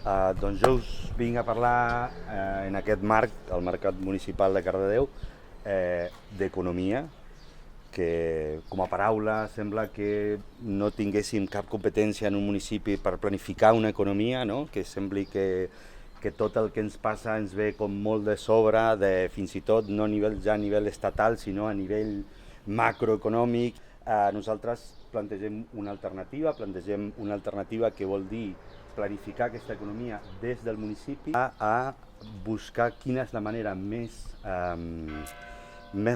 Doncs jo us vinc a parlar en aquest marc, el Mercat Municipal de Cardedeu, d'economia, que com a paraula sembla que no tinguéssim cap competència en un municipi per planificar una economia, no? Que sembli que tot el que ens passa ens ve com molt de sobre, fins i tot no ja a nivell estatal, sinó a nivell macroeconòmic. Nosaltres plantegem una alternativa que vol dir planificar aquesta economia des del municipi a buscar quina és la manera més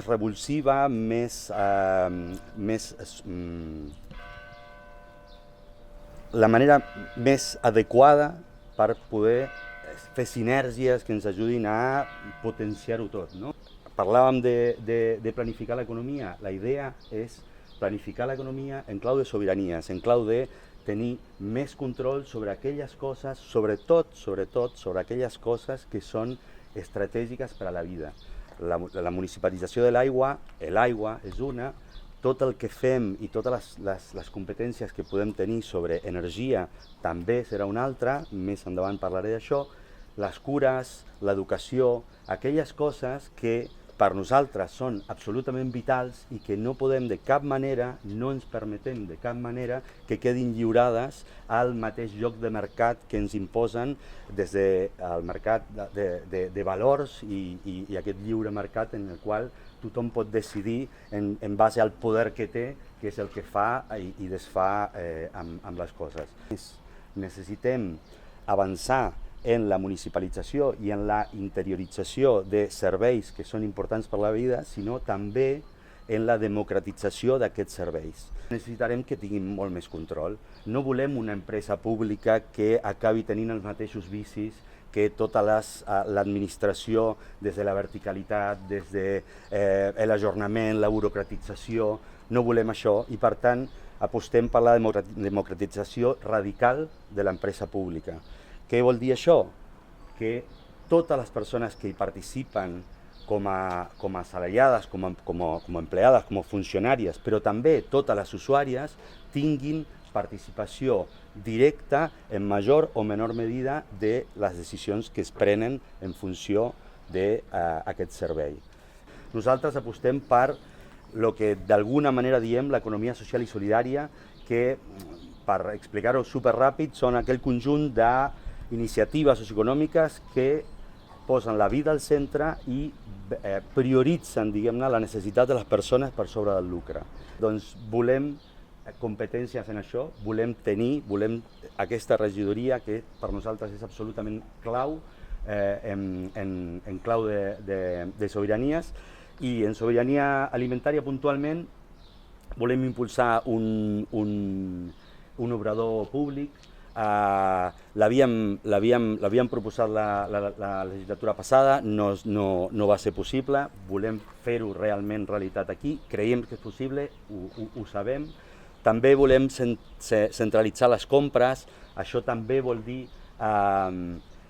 revulsiva, la manera més adequada per poder fer sinergies que ens ajudin a potenciar-ho tot, no? Parlàvem de planificar l'economia. La idea és planificar l'economia en clau de sobiranies, en clau de tenir més control sobre aquelles coses, sobretot sobre aquelles coses que són estratègiques per a la vida. La municipalització de l'aigua, l'aigua és una, tot el que fem i totes les competències que podem tenir sobre energia també serà una altra, més endavant parlaré d'això, les cures, l'educació, aquelles coses que per nosaltres són absolutament vitals i que no podem de cap manera, no ens permetem de cap manera que quedin lliurades al mateix lloc de mercat que ens imposen des del mercat de valors i aquest lliure mercat en el qual tothom pot decidir en base al poder que té, que és el que fa i desfà amb les coses. Necessitem avançar en la municipalització i en la interiorització de serveis que són importants per la vida, sinó també en la democratització d'aquests serveis. Necessitarem que tinguin molt més control. No volem una empresa pública que acabi tenint els mateixos vicis que tota l'administració, des de la verticalitat, des de l'ajornament, la burocratització. No volem això i, per tant, apostem per la democratització radical de l'empresa pública. Què vol dir això? Que totes les persones que hi participen com a assalariades, com a empleades, com a funcionàries, però també totes les usuàries tinguin participació directa en major o menor medida de les decisions que es prenen en funció d'aquest servei. Nosaltres apostem per el que d'alguna manera diem l'economia social i solidària, que, per explicar-ho superràpid, són aquell conjunt d'iniciatives socioeconòmiques que posen la vida al centre i prioritzen, diguem-ne, la necessitat de les persones per sobre del lucre. Doncs volem competències en això, volem aquesta regidoria que per nosaltres és absolutament clau en clau de sobiranies, i en sobirania alimentària puntualment volem impulsar un obrador públic. L'havíem proposat la legislatura passada, no va ser possible. Volem fer-ho realment realitat aquí, creiem que és possible, ho sabem. També volem centralitzar les compres. Això també vol dir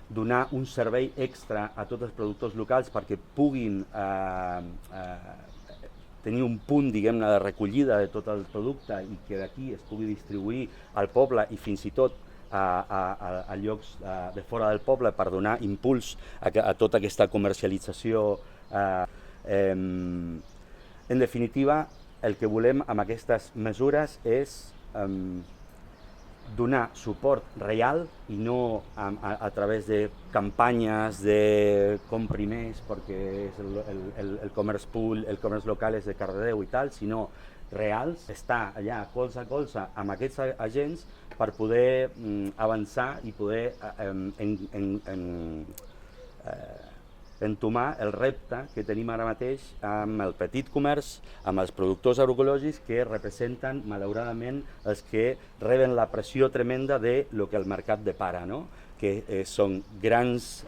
donar un servei extra a tots els productors locals perquè puguin tenir un punt, diguem-ne, de recollida de tot el producte i que d'aquí es pugui distribuir al poble i fins i tot a llocs de fora del poble per donar impuls a tota aquesta comercialització. En definitiva, el que volem amb aquestes mesures és donar suport real i no a través de campanyes de compri més perquè el comerç local és de Cardedeu i tal, sinó reals, estar allà colze a colze amb aquests agents per poder avançar i poder entomar el repte que tenim ara mateix amb el petit comerç, amb els productors agroecològics que representen, malauradament, els que reben la pressió tremenda de lo que el mercat depara, no? Que són grans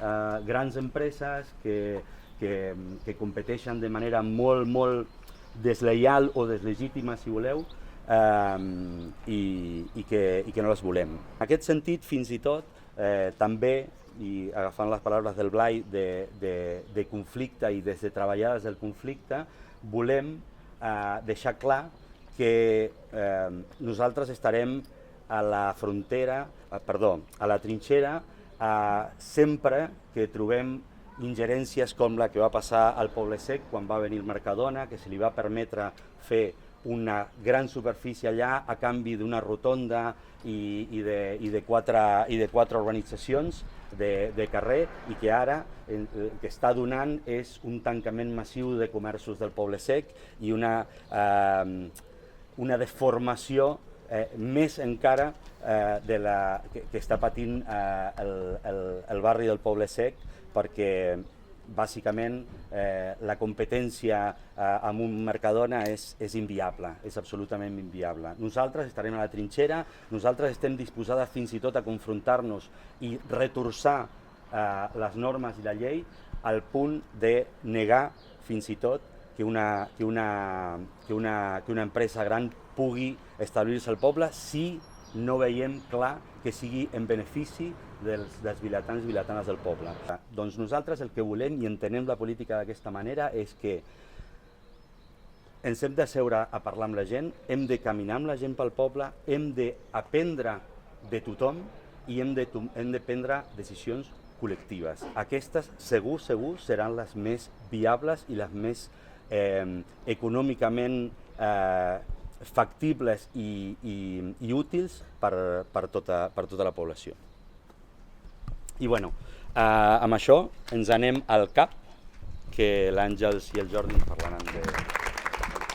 empreses que competeixen de manera molt deslleial o deslegítima, si voleu, i que no les volem. En aquest sentit, fins i tot, també, i agafant les paraules del Blai, de conflicte i des de treballar des del conflicte, volem deixar clar que nosaltres estarem a la frontera, a la trinxera sempre que trobem ingerències com la que va passar al Poble Sec quan va venir el Mercadona, que se li va permetre fer una gran superfície allà a canvi d'una rotonda i de quatre urbanitzacions de carrer, i que ara el que està donant és un tancament massiu de comerços del Poble Sec i una deformació més encara que està patint el barri del Poble Sec, perquè bàsicament la competència amb un Mercadona és inviable, és absolutament inviable. Nosaltres estarem a la trinxera, nosaltres estem disposades fins i tot a confrontar-nos i retorçar les normes i la llei al punt de negar fins i tot que una empresa gran pugui establir-se al poble si no veiem clar que sigui en benefici dels vilatans i vilatanes del poble. Doncs nosaltres el que volem i entenem la política d'aquesta manera és que ens hem de seure a parlar amb la gent, hem de caminar amb la gent pel poble, hem d'aprendre de tothom i hem de prendre decisions col·lectives. Aquestes segur seran les més viables i les més econòmicament factibles i útils per tota la població. I bueno, amb això ens anem al CAP, que l'Àngels i el Jordi parlaran de